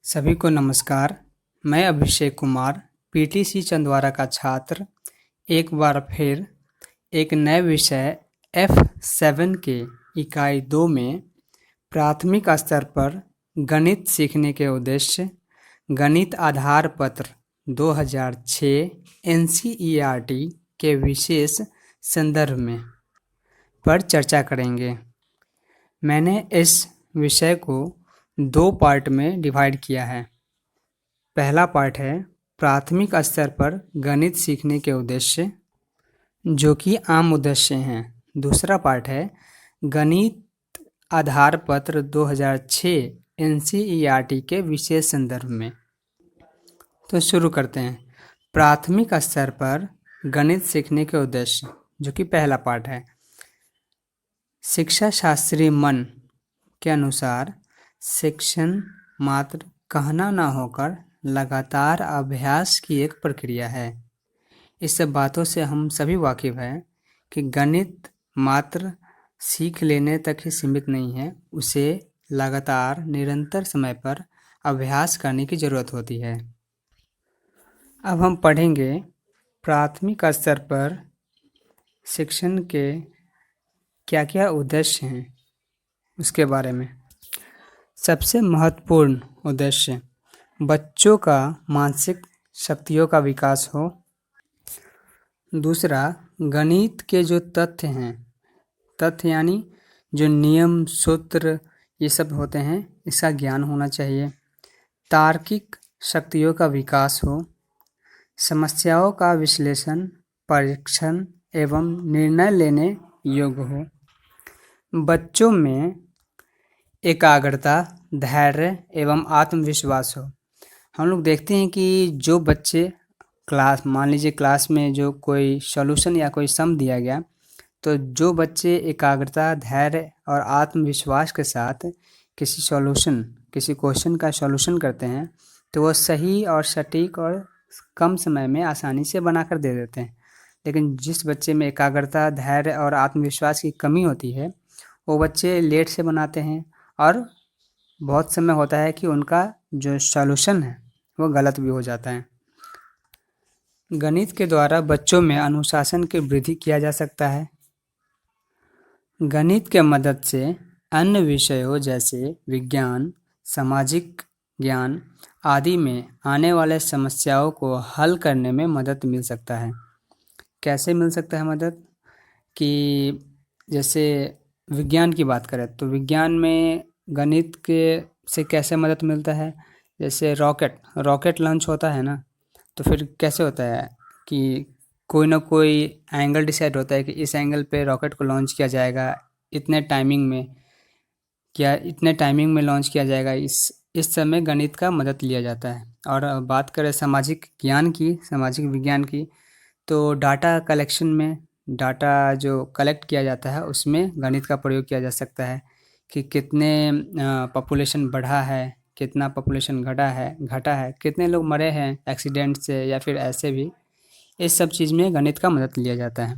सभी को नमस्कार। मैं अभिषेक कुमार, पीटीसी चंदवारा का छात्र, एक बार फिर एक नए विषय F7 के इकाई 2 में प्राथमिक स्तर पर गणित सीखने के उद्देश्य गणित आधार पत्र 2006 NCERT के विशेष संदर्भ में पर चर्चा करेंगे। मैंने इस विषय को 2 पार्ट में डिवाइड किया है। पहला पार्ट है प्राथमिक स्तर पर गणित सीखने के उद्देश्य, जो कि आम उद्देश्य हैं। दूसरा पार्ट है गणित आधार पत्र 2006 NCERT के विशेष संदर्भ में। तो शुरू करते हैं। प्राथमिक स्तर पर गणित सीखने के उद्देश्य, जो कि पहला पार्ट है। शिक्षा शास्त्री मन के अनुसार शिक्षण मात्र कहना न होकर लगातार अभ्यास की एक प्रक्रिया है। इस बातों से हम सभी वाकिफ हैं कि गणित मात्र सीख लेने तक ही सीमित नहीं है, उसे लगातार निरंतर समय पर अभ्यास करने की ज़रूरत होती है। अब हम पढ़ेंगे प्राथमिक स्तर पर शिक्षण के क्या क्या उद्देश्य हैं उसके बारे में। सबसे महत्वपूर्ण उद्देश्य बच्चों का मानसिक शक्तियों का विकास हो। दूसरा, गणित के जो तथ्य हैं, तथ्य यानी जो नियम सूत्र ये सब होते हैं, इसका ज्ञान होना चाहिए। तार्किक शक्तियों का विकास हो। समस्याओं का विश्लेषण, परीक्षण एवं निर्णय लेने योग्य हो। बच्चों में एकाग्रता, धैर्य एवं आत्मविश्वास हो। हम लोग देखते हैं कि जो बच्चे मान लीजिए क्लास में जो कोई सॉल्यूशन या कोई सम दिया गया, तो जो बच्चे एकाग्रता, धैर्य और आत्मविश्वास के साथ किसी क्वेश्चन का सॉल्यूशन करते हैं, तो वो सही और सटीक और कम समय में आसानी से बनाकर दे देते हैं। लेकिन जिस बच्चे में एकाग्रता, धैर्य और आत्मविश्वास की कमी होती है, वो बच्चे लेट से बनाते हैं और बहुत समय होता है कि उनका जो सॉल्यूशन है वो गलत भी हो जाता है। गणित के द्वारा बच्चों में अनुशासन की वृद्धि किया जा सकता है। गणित के मदद से अन्य विषयों जैसे विज्ञान, सामाजिक ज्ञान आदि में आने वाले समस्याओं को हल करने में मदद मिल सकता है। कैसे मिल सकता है मदद? कि जैसे विज्ञान की बात करें तो विज्ञान में गणित के से कैसे मदद मिलता है। जैसे रॉकेट लॉन्च होता है ना, तो फिर कैसे होता है कि कोई ना कोई एंगल डिसाइड होता है कि इस एंगल पे रॉकेट को लॉन्च किया जाएगा, इतने टाइमिंग में लॉन्च किया जाएगा। इस समय गणित का मदद लिया जाता है। और बात करें सामाजिक विज्ञान की, तो डाटा कलेक्शन में डाटा जो कलेक्ट किया जाता है उसमें गणित का प्रयोग किया जा सकता है कि कितने पॉपुलेशन बढ़ा है, कितना पॉपुलेशन घटा है, कितने लोग मरे हैं एक्सीडेंट से या फिर ऐसे भी। इस सब चीज़ में गणित का मदद लिया जाता है।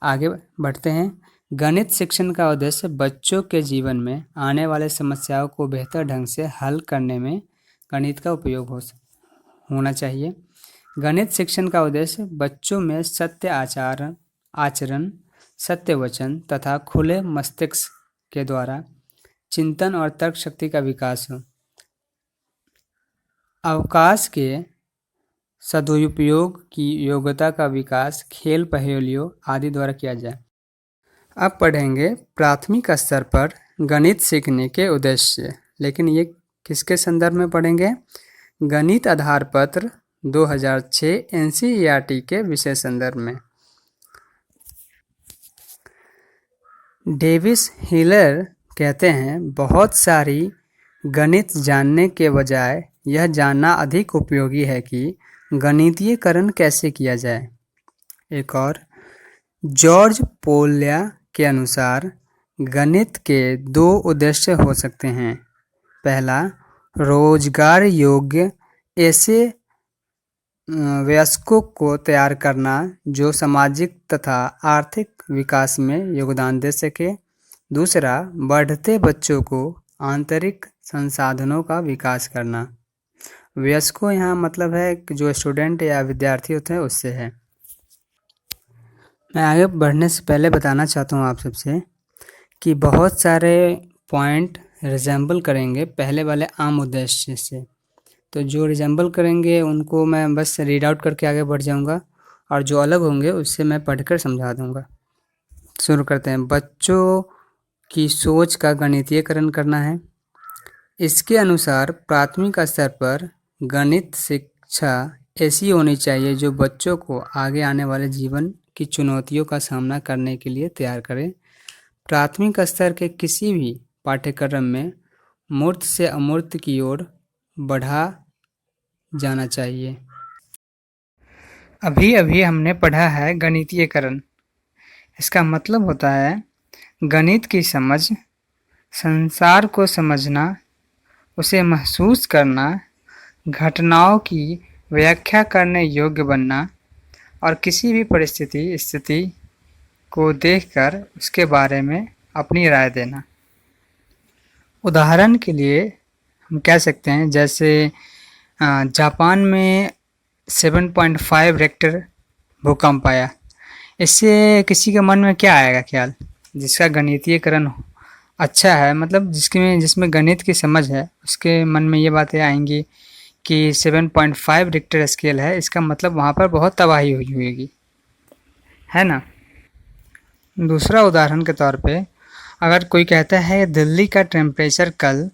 आगे बढ़ते हैं। गणित शिक्षण का उद्देश्य बच्चों के जीवन में आने वाले समस्याओं को बेहतर ढंग से हल करने में गणित का उपयोग होना चाहिए। गणित शिक्षण का उद्देश्य बच्चों में सत्य आचरण, सत्य वचन तथा खुले मस्तिष्क के द्वारा चिंतन और तर्क शक्ति का विकास हो। अवकाश के सदुपयोग की योग्यता का विकास खेल, पहेलियों आदि द्वारा किया जाए। अब पढ़ेंगे प्राथमिक स्तर पर गणित सीखने के उद्देश्य, लेकिन ये किसके संदर्भ में पढ़ेंगे? गणित आधार पत्र 2006 NCERT के विषय संदर्भ में। डेविस हिलर कहते हैं, बहुत सारी गणित जानने के बजाय यह जानना अधिक उपयोगी है कि गणितीयकरण कैसे किया जाए। एक और, जॉर्ज पोल्या के अनुसार गणित के 2 उद्देश्य हो सकते हैं। पहला, रोजगार योग्य ऐसे वयस्कों को तैयार करना जो सामाजिक तथा आर्थिक विकास में योगदान दे सके। दूसरा, बढ़ते बच्चों को आंतरिक संसाधनों का विकास करना। वयस्कों यहाँ मतलब है कि जो स्टूडेंट या विद्यार्थी होते हैं उससे है। मैं आगे बढ़ने से पहले बताना चाहता हूँ आप सबसे कि बहुत सारे पॉइंट रिजेंबल करेंगे पहले वाले आम उद्देश्य से। तो जो रिजेंबल करेंगे उनको मैं बस रीड आउट करके आगे बढ़ जाऊँगा और जो अलग होंगे उससे मैं पढ़कर समझा दूँगा। शुरू करते हैं। बच्चों की सोच का गणितीयकरण करना है। इसके अनुसार प्राथमिक स्तर पर गणित शिक्षा ऐसी होनी चाहिए जो बच्चों को आगे आने वाले जीवन की चुनौतियों का सामना करने के लिए तैयार करे। प्राथमिक स्तर के किसी भी पाठ्यक्रम में मूर्त से अमूर्त की ओर बढ़ा जाना चाहिए। अभी अभी हमने पढ़ा है गणितीयकरण। इसका मतलब होता है गणित की समझ, संसार को समझना, उसे महसूस करना, घटनाओं की व्याख्या करने योग्य बनना और किसी भी परिस्थिति स्थिति को देखकर उसके बारे में अपनी राय देना। उदाहरण के लिए हम कह सकते हैं जैसे जापान में 7.5 रेक्टर भूकंप आया। इससे किसी के मन में क्या आएगा ख्याल? जिसका गणितीयकरण अच्छा है, मतलब जिसमें गणित की समझ है, उसके मन में ये बातें आएंगी कि 7.5 रिक्टर स्केल है, इसका मतलब वहाँ पर बहुत तबाही हुई होगी, है ना। दूसरा उदाहरण के तौर पे अगर कोई कहता है दिल्ली का टेम्परेचर कल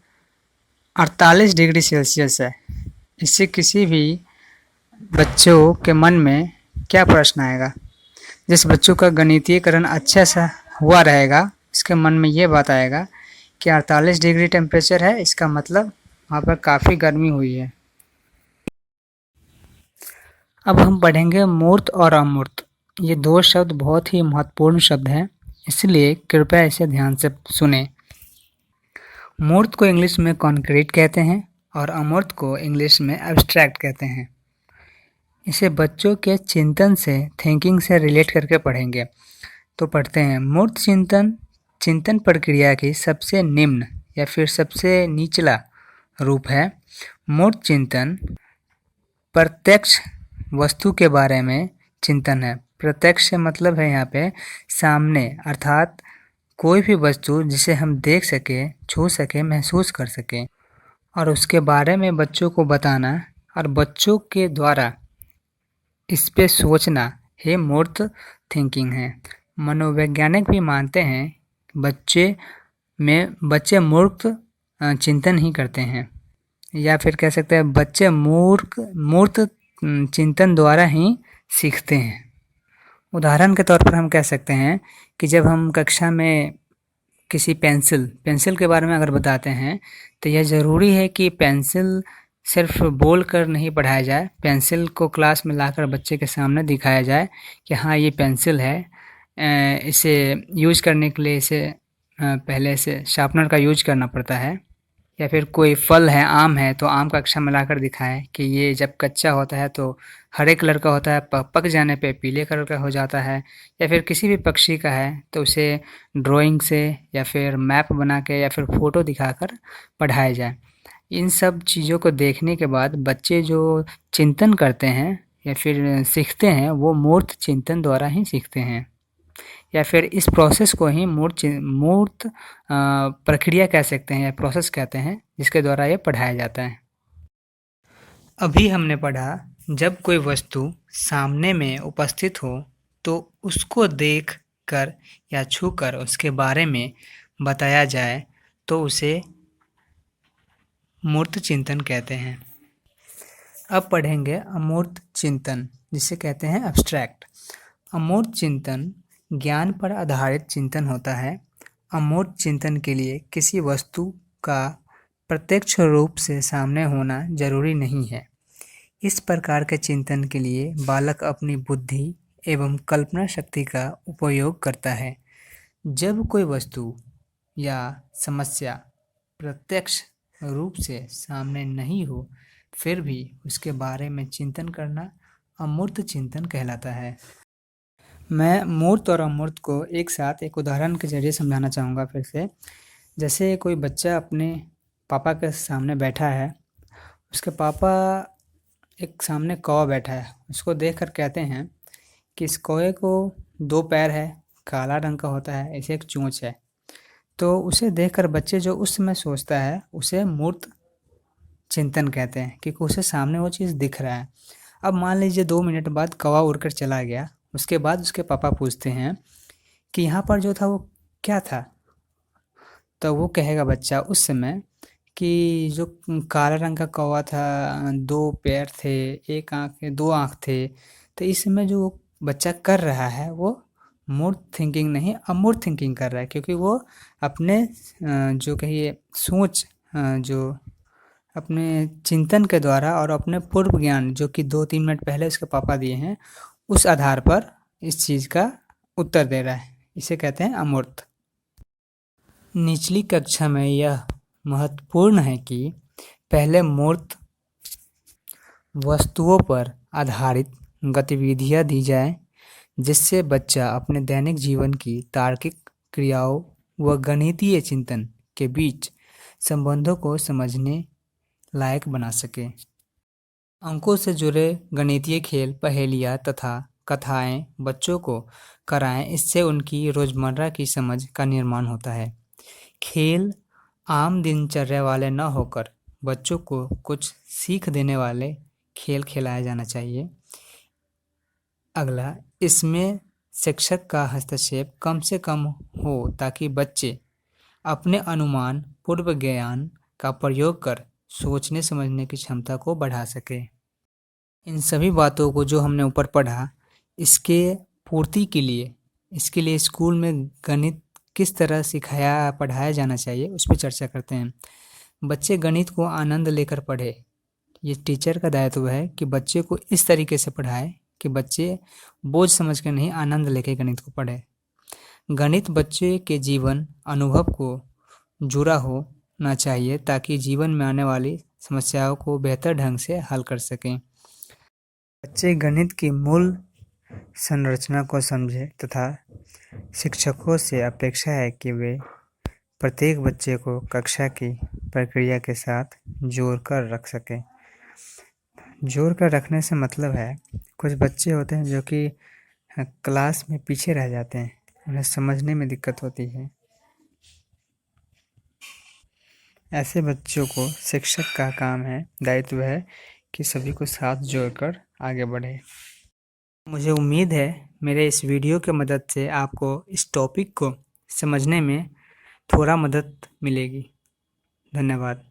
48 डिग्री सेल्सियस है, इससे किसी भी बच्चों के मन में क्या प्रश्न आएगा? जिस बच्चों का गणितीयकरण अच्छा सा हुआ रहेगा उसके मन में ये बात आएगा कि 48 डिग्री टेम्परेचर है, इसका मतलब वहाँ पर काफ़ी गर्मी हुई है। अब हम पढ़ेंगे मूर्त और अमूर्त। ये दो शब्द बहुत ही महत्वपूर्ण शब्द हैं, इसलिए कृपया इसे ध्यान से सुने। मूर्त को इंग्लिश में कॉन्क्रीट कहते हैं और अमूर्त को इंग्लिश में एब्स्ट्रैक्ट कहते हैं। इसे बच्चों के चिंतन से, थिंकिंग से रिलेट करके पढ़ेंगे। तो पढ़ते हैं। मूर्त चिंतन प्रक्रिया की सबसे निम्न या फिर सबसे निचला रूप है। मूर्त चिंतन प्रत्यक्ष वस्तु के बारे में चिंतन है। प्रत्यक्ष से मतलब है यहाँ पे सामने, अर्थात कोई भी वस्तु जिसे हम देख सके, छू सके, महसूस कर सके और उसके बारे में बच्चों को बताना और बच्चों के द्वारा इस पे सोचना ये मूर्त थिंकिंग है। मनोवैज्ञानिक भी मानते हैं बच्चे मूर्त चिंतन ही करते हैं, या फिर कह सकते हैं बच्चे मूर्त चिंतन द्वारा ही सीखते हैं। उदाहरण के तौर पर हम कह सकते हैं कि जब हम कक्षा में किसी पेंसिल के बारे में अगर बताते हैं तो यह ज़रूरी है कि पेंसिल सिर्फ बोल कर नहीं पढ़ाया जाए। पेंसिल को क्लास में लाकर बच्चे के सामने दिखाया जाए कि हाँ ये पेंसिल है, इसे यूज करने के लिए इसे पहले से शार्पनर का यूज करना पड़ता है। या फिर कोई फल है, आम है, तो आम कक्षा में लाकर दिखाएं कि ये जब कच्चा होता है तो हरे कलर का होता है, पक जाने पे पीले कलर का हो जाता है। या फिर किसी भी पक्षी का है तो उसे ड्राइंग से या फिर मैप बना के या फिर फ़ोटो दिखाकर पढ़ाया जाए। इन सब चीज़ों को देखने के बाद बच्चे जो चिंतन करते हैं या फिर सीखते हैं वो मूर्त चिंतन द्वारा ही सीखते हैं, या फिर इस प्रोसेस को ही मूर्त प्रक्रिया कह सकते हैं या प्रोसेस कहते हैं, जिसके द्वारा ये पढ़ाया जाता है। अभी हमने पढ़ा जब कोई वस्तु सामने में उपस्थित हो तो उसको देख कर या छू कर उसके बारे में बताया जाए तो उसे मूर्त चिंतन कहते हैं। अब पढ़ेंगे अमूर्त चिंतन, जिसे कहते हैं एब्स्ट्रैक्ट। अमूर्त चिंतन ज्ञान पर आधारित चिंतन होता है। अमूर्त चिंतन के लिए किसी वस्तु का प्रत्यक्ष रूप से सामने होना जरूरी नहीं है। इस प्रकार के चिंतन के लिए बालक अपनी बुद्धि एवं कल्पना शक्ति का उपयोग करता है। जब कोई वस्तु या समस्या प्रत्यक्ष रूप से सामने नहीं हो फिर भी उसके बारे में चिंतन करना अमूर्त चिंतन कहलाता है। मैं मूर्त और अमूर्त को एक साथ एक उदाहरण के जरिए समझाना चाहूँगा फिर से। जैसे कोई बच्चा अपने पापा के सामने बैठा है, उसके पापा एक सामने कौवा बैठा है, उसको देखकर कहते हैं कि इस कौवे को 2 पैर है, काला रंग का होता है, ऐसे एक चोंच है। तो उसे देखकर बच्चे जो उस समय सोचता है, उसे मूर्त चिंतन कहते हैं, क्योंकि उसे सामने वो चीज़ दिख रहा है। अब मान लीजिए 2 मिनट बाद कौवा उड़कर चला गया, उसके बाद उसके पापा पूछते हैं कि यहाँ पर जो था वो क्या था? तो वो कहेगा बच्चा उस समय कि जो काला रंग का कौवा था, 2 पैर थे, 1 आँख 2 आँख थे। तो इस समय जो बच्चा कर रहा है वो मूर्त थिंकिंग नहीं, अमूर्त थिंकिंग कर रहा है, क्योंकि वो अपने जो कहिए सोच, जो अपने चिंतन के द्वारा और अपने पूर्व ज्ञान जो कि 2-3 मिनट पहले उसके पापा दिए हैं, उस आधार पर इस चीज़ का उत्तर दे रहा है। इसे कहते हैं अमूर्त। निचली कक्षा में यह महत्वपूर्ण है कि पहले मूर्त वस्तुओं पर आधारित गतिविधियाँ दी जाए, जिससे बच्चा अपने दैनिक जीवन की तार्किक क्रियाओं व गणितीय चिंतन के बीच संबंधों को समझने लायक बना सके। अंकों से जुड़े गणितीय खेल, पहेलियाँ तथा कथाएं बच्चों को कराएं, इससे उनकी रोजमर्रा की समझ का निर्माण होता है। खेल आम दिनचर्या वाले न होकर बच्चों को कुछ सीख देने वाले खेल खिलाया जाना चाहिए। अगला, इसमें शिक्षक का हस्तक्षेप कम से कम हो ताकि बच्चे अपने अनुमान, पूर्व ज्ञान का प्रयोग कर सोचने समझने की क्षमता को बढ़ा सके। इन सभी बातों को जो हमने ऊपर पढ़ा, इसके पूर्ति के लिए इसके लिए स्कूल में गणित किस तरह सिखाया पढ़ाया जाना चाहिए, उस पर चर्चा करते हैं। बच्चे गणित को आनंद लेकर पढ़े। ये टीचर का दायित्व है कि बच्चे को इस तरीके से पढ़ाए कि बच्चे बोझ समझ कर नहीं, आनंद लेकर गणित को पढ़े। गणित बच्चे के जीवन अनुभव को जुड़ा होना चाहिए ताकि जीवन में आने वाली समस्याओं को बेहतर ढंग से हल कर सकें। बच्चे गणित की मूल संरचना को समझें तथा शिक्षकों से अपेक्षा है कि वे प्रत्येक बच्चे को कक्षा की प्रक्रिया के साथ जोड़कर रख सकें। जोड़कर रखने से मतलब है, कुछ बच्चे होते हैं जो कि क्लास में पीछे रह जाते हैं, उन्हें समझने में दिक्कत होती है। ऐसे बच्चों को शिक्षक का काम है, दायित्व है कि सभी को साथ जोड़कर आगे बढ़े। मुझे उम्मीद है मेरे इस वीडियो की मदद से आपको इस टॉपिक को समझने में थोड़ा मदद मिलेगी। धन्यवाद।